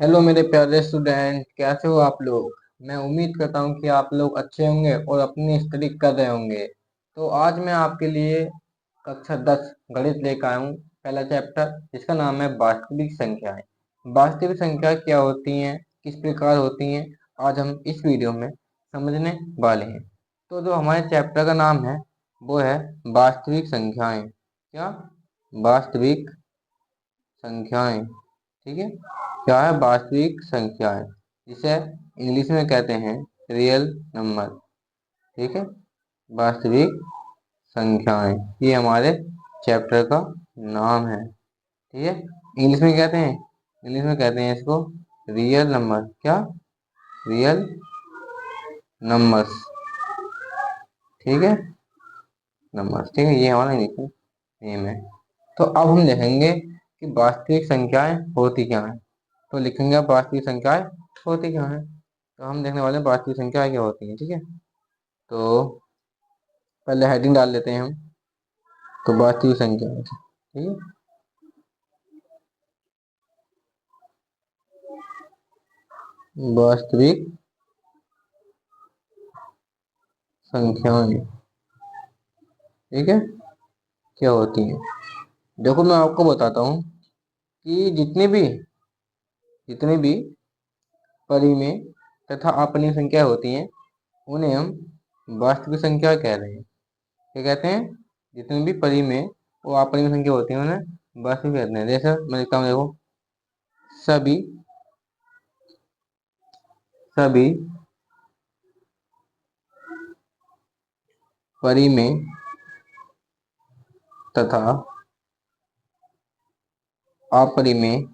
Hello मेरे प्यारे student, कैसे हो आप लोग। मैं उम्मीद करता हूँ कि आप लोग अच्छे होंगे और अपनी स्टडी कर रहे होंगे। तो आज मैं आपके लिए कक्षा 10 गणित लेकर आया हूँ। पहला चैप्टर जिसका नाम है वास्तविक संख्याएं। वास्तविक संख्या क्या होती हैं, किस प्रकार होती हैं, आज हम इस वीडियो में समझने वाले हैं। तो जो हमारे चैप्टर का नाम है वो है वास्तविक संख्याएं। क्या? वास्तविक संख्याएं। ठीक है। क्या है? वास्तविक संख्याएं, जिसे इंग्लिश में कहते हैं रियल नंबर। ठीक है। वास्तविक संख्याएं, ये हमारे चैप्टर का नाम है। ठीक है। इंग्लिश में कहते हैं, इंग्लिश में कहते हैं इसको रियल नंबर। क्या? Real numbers. ठीक है। नंबर्स। ठीक है, ये हमारा इंग्लिश में नेम है। तो अब हम देखेंगे कि वास्तविक संख्याएं होती क्या हैं। तो लिखेंगे आप वास्तविक संख्याएं होती क्या हैं। तो हम देखने वाले हैं वास्तविक संख्याएं क्या होती हैं। ठीक है। तो पहले हेडिंग डाल लेते हैं हम। तो वास्तविक संख्या। ठीक है। वास्तविक संख्याएं। ठीक है, क्या होती हैं। देखो मैं आपको बताता हूँ कि जितनी भी परिमेय तथा अपरिमेय संख्या होती हैं उन्हें हम वास्तविक संख्या कह रहे हैं। क्या कहते हैं? जितनी भी परिमेय और अपरिमेय संख्या होती हैं उन्हें वास्तविक कहते हैं। जैसे मैं लिखता हूँ, देखो, सभी सभी परिमेय तथा अपरिमेय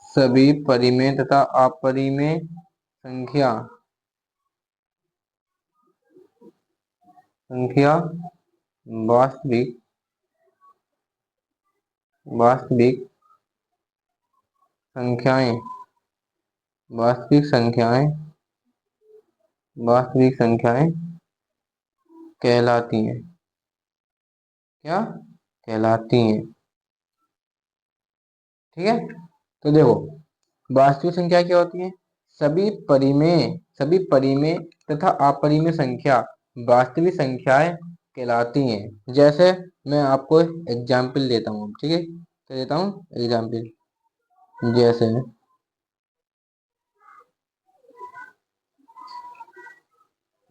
सभी परिमेय तथा अपरिमेय संख्या वास्तविक वास्तविक संख्याएं वास्तविक संख्याएं वास्तविक संख्याएं कहलाती हैं। क्या कहलाती हैं? ठीक है। तो देखो, वास्तविक संख्या क्या होती है? सभी परिमेय तथा अपरिमेय संख्या वास्तविक संख्याएं कहलाती हैं। जैसे मैं आपको एग्जाम्पल देता हूँ। ठीक है, तो देता हूँ एग्जाम्पल। जैसे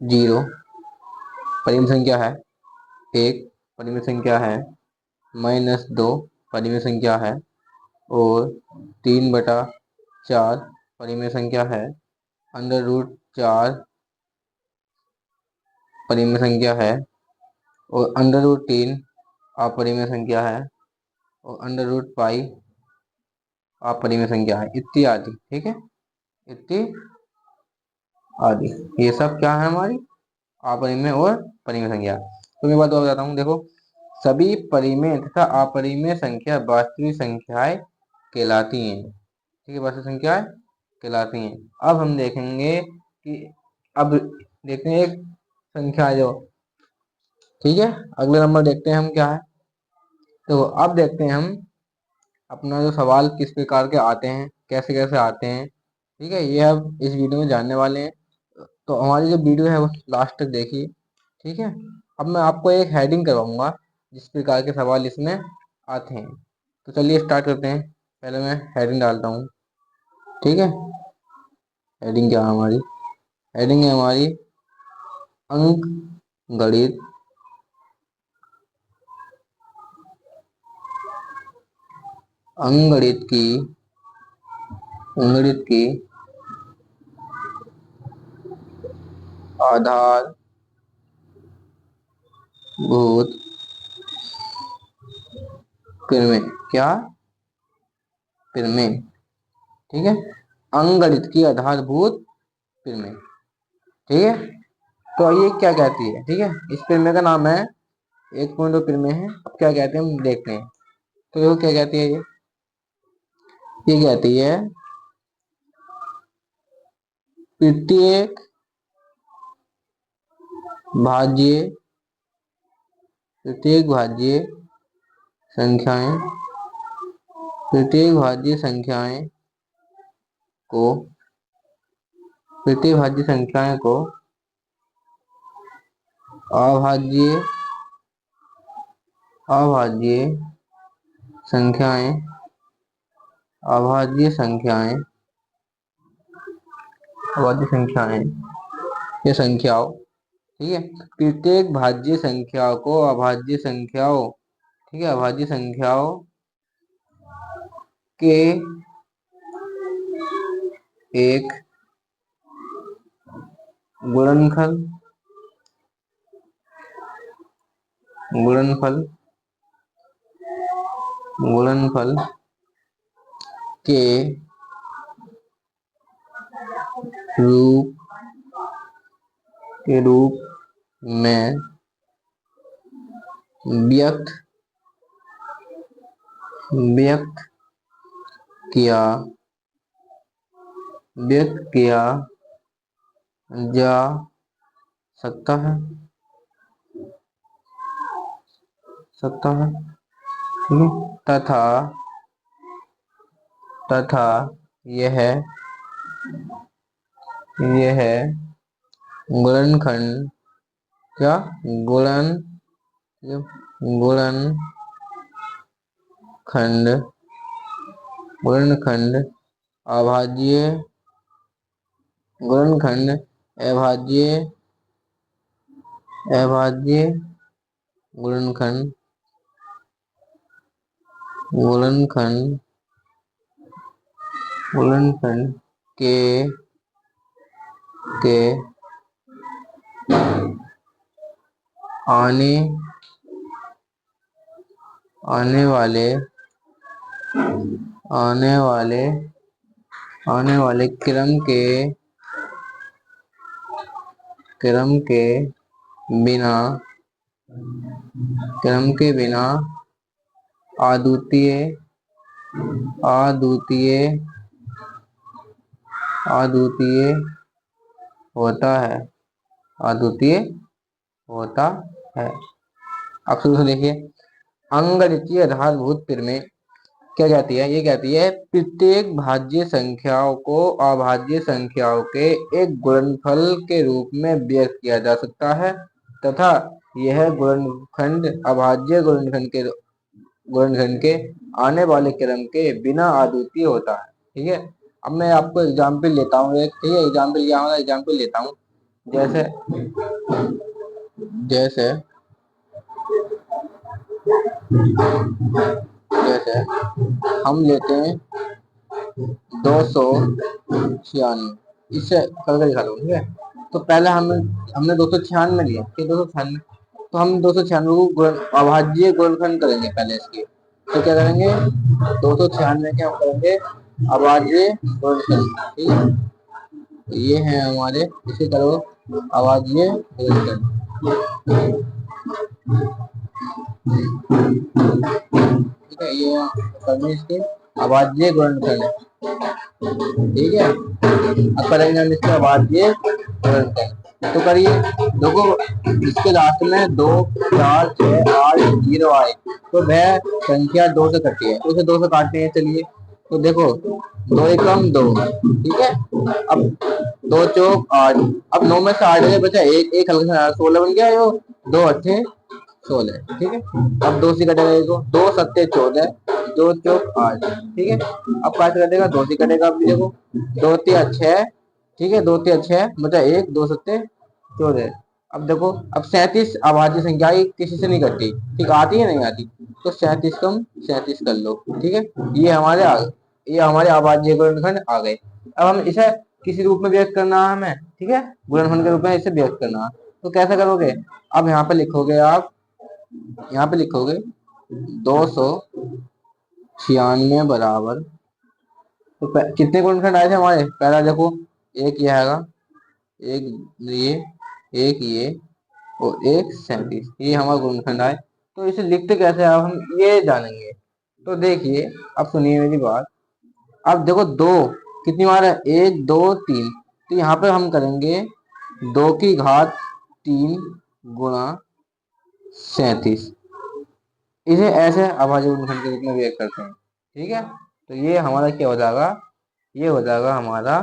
0 परिमेय संख्या है, 1 परिमेय संख्या है, -2 परिमेय संख्या है, और 3/4 परिमेय संख्या है, √4 परिमेय संख्या है, और √3 अपरिमेय संख्या है, और √π अपरिमेय संख्या है, इत्यादि। ठीक है, इत्यादि। ये सब क्या है? हमारी अपरिमेय और परिमेय संख्या। तो मैं बात और बताता हूँ। देखो, सभी परिमेय तथा अपरिमेय संख्या वास्तविक संख्याएं कहलाती हैं। ठीक है, वास्तविक संख्याएं कहलाती हैं। अब हम देखेंगे कि अब देखते हैं एक संख्या है जो। ठीक है, अगले नंबर देखते हैं हम क्या है। तो अब देखते हैं हम अपना जो सवाल किस प्रकार के आते हैं, कैसे कैसे आते हैं। ठीक है, ये अब इस वीडियो में जानने वाले हैं। तो हमारी जो वीडियो है वो लास्ट तक देखिए। ठीक है। अब मैं आपको एक हेडिंग करवाऊंगा जिस प्रकार के सवाल इसमें आते हैं। तो चलिए स्टार्ट करते हैं। पहले मैं हेडिंग डालता हूँ। ठीक है। हेडिंग क्या है हमारी? हेडिंग है हमारी अंक गणित अंगणित की अंगणित की आधारभूत प्रमेय। क्या? प्रमेय। ठीक है, अंगणित की आधारभूत प्रमेय। ठीक है। तो ये क्या कहती है? ठीक है, इस प्रमेय का नाम है 1.2 प्रमेय है। अब क्या कहते हैं हम देखते हैं। तो ये क्या कहती है? ये कहती है प्रत्येक भाज्य प्रत्येक भाज्य संख्याएं प्रत्येक भाज्य संख्याएं को प्रतिभाज्य संख्याएं को अभाज्य अभाज्य संख्याएं अभाज्य संख्याएं अभाज्य संख्याएं ये संख्याओं, ठीक है। प्रत्येक भाज्य संख्या को अभाज्य संख्याओं, ठीक है, अभाज्य संख्याओं के एक गुणनफल गुणनफल गुणनफल के रूप में व्यक्त किया जा सकता है, ठीक है। तथा यह गुणनखंड क्या गुणनखंड अभाज्य अभाज्य गुणनखंड के आने वाले क्रम के बिना अद्वितीय होता है। अब शुरू से देखिए, अंगगणितीय आधारभूत प्रमेय क्या कहती है? ये कहती है प्रत्येक भाज्य संख्याओं को अभाज्य संख्याओं के एक गुणनफल के रूप में व्यक्त किया जा सकता है तथा यह गुणनखंड अभाज्य गुणनखंड के आने वाले क्रम के बिना अद्वितीय होता है, ठीक है। अब मैं आपको एग्जाम्पल लेता हूँ, एक, ठीक है, एग्जाम्पल लेता हूँ। जैसे हम लेते हैं 296, इससे करके दिखा दो, ठीक है। तो पहले हमने 296 लिया, ठीक, 296, तो हम 296 को अभाज्य गुणनखंड करेंगे पहले इसके। तो क्या करेंगे, 296 के हम करेंगे अभाज्य गुणनखंड, ठीक है। तो ये है हमारे, इसे करो अभाज्य गुणनखंड, ठीक है। ये करने इसके अभाज्य गुणनखंड, ठीक है। अब करेंगे हम इसके अभाज्य गुणनखंड, तो करिए। देखो इसके लास्ट में 2 4 6 8 0 आए, तो वह संख्या 2 से कटी है, उसे 2 से काटते हैं। चलिए, तो देखो 2 एकम 2, ठीक है। अब 2 चौक 8, अब 9 में से 8 गए, बचा एक हल्का सा 16 बन गया, यो 2 अट्ठे 16, ठीक है। अब 2 से कटेगा, देखो 2 सत्ते 14, 2 चौक 8, ठीक है। अब 5 कटेगा, 2 से कटेगा, अब देखो 2 तिया 6, ठीक है, 2 तिया 6 बचा 1, 2 सत्ते 14। अब देखो, अब 37 अभाज्य संख्या किसी से नहीं कटती, ठीक, आती है नहीं आती, तो 37 कम 37 कर लो, ठीक है। ये हमारे अभाज्य गुणनखंड आ गए। अब हम इसे किसी रूप में व्यक्त करना है हमें, ठीक है, गुणनखंड के रूप में इसे व्यक्त करना है। तो कैसे करोगे? अब यहाँ पे लिखोगे, आप यहाँ पे लिखोगे 296 बराबर, तो कितने गुणनखंड आए थे हमारे? पहला देखो, एक ये आएगा, एक ये और एक 37, ये हमारा गुणनखंड आए। तो इसे लिखते कैसे अब हम ये जानेंगे। तो देखिए, अब सुनिए मेरी बात। अब देखो 2 कितनी बार है? 1 2 3, तो यहाँ पे हम करेंगे 2 की घात 3 गुणा 37, इसे ऐसे अभाज्य गुणनखंड के रूप में व्यक्त करते हैं। ठीक है, तो ये हमारा क्या हो जाएगा, ये हो जाएगा हमारा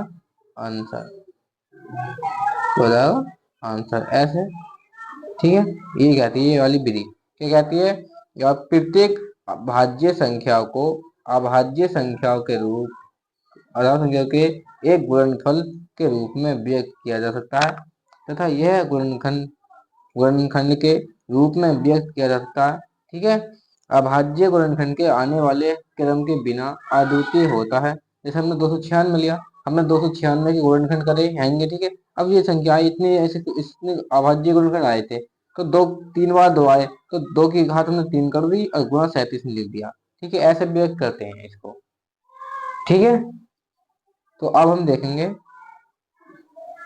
आंसर, हो जाएगा आंसर ऐसे। ठीक है, ये कहती है ये वाली विधि, क्या कहती है, या प्रत्येक अभाज्य संख्या को अभाज्य संख्याओं के रूप अभाज्य संख्या के एक गुणनफल के रूप में व्यक्त किया जा सकता है तथा यह गुणनखंड के रूप में व्यक्त किया जा सकता है। ठीक है, अभाज्य गुणनखंड के आने वाले क्रम के बिना अद्वितीय होता है। जैसे हमने 296 लिया, हमने 296 के गुणनखंड करे हैंगे। ठीक है, अब ये संख्या इतनी ऐसे इतने अभाज्य गुणनखंड आए थे, तो दो तीन बार दो आए, तो 2 की घात हमने 3 कर दी और गुणा 37 में लिख दिया। ठीक है, ऐसे व्यक्त करते हैं इसको। ठीक है, तो अब हम देखेंगे